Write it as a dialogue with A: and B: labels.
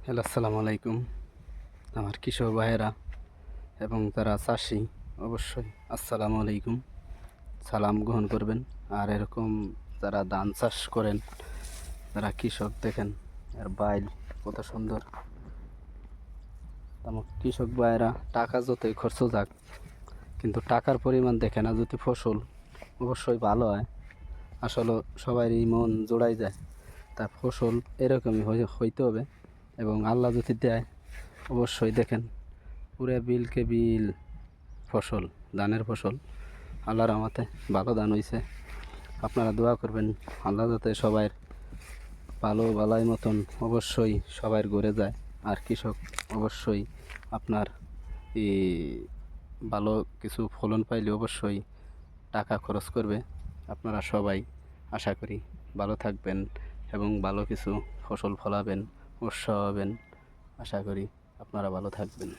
A: Hello, আসসালামু আলাইকুম। আমার কৃষক ভাইয়েরা এবং যারা চাষি অবশ্যই আসসালামু আলাইকুম, সালাম গ্রহণ করবেন। আর এরকম যারা ধান চাষ করেন, যারা কৃষক দেখেন আর বাইল কত সুন্দর। আমার কৃষক ভাইয়েরা টাকা যতই খরচ যাক, কিন্তু টাকার পরিমাণ দেখে না, যদি ফসল অবশ্যই ভালো হয় আসলে সবারই মন জোড়াই যায়। তা ফসল এরকমই হইতে হবে এবং আল্লাহ যদি দেয় অবশ্যই দেখেন পুরা বিলকে বিল ফসল, ধানের ফসল আল্লাহর রহমতে ভালো ধান হইছে। আপনারা দোয়া করবেন আল্লাহ যাতে সবার ভালো বালাই মতন অবশ্যই সবার ঘুরে যায়। আর কৃষক অবশ্যই আপনার এই ভালো কিছু ফলন পাইলে অবশ্যই টাকা খরচ করবে। আপনারা সবাই আশা করি ভালো থাকবেন এবং ভালো কিছু ফসল ফলাবেন, উৎসাহ হবেন। আশা করি আপনারা ভালো থাকবেন।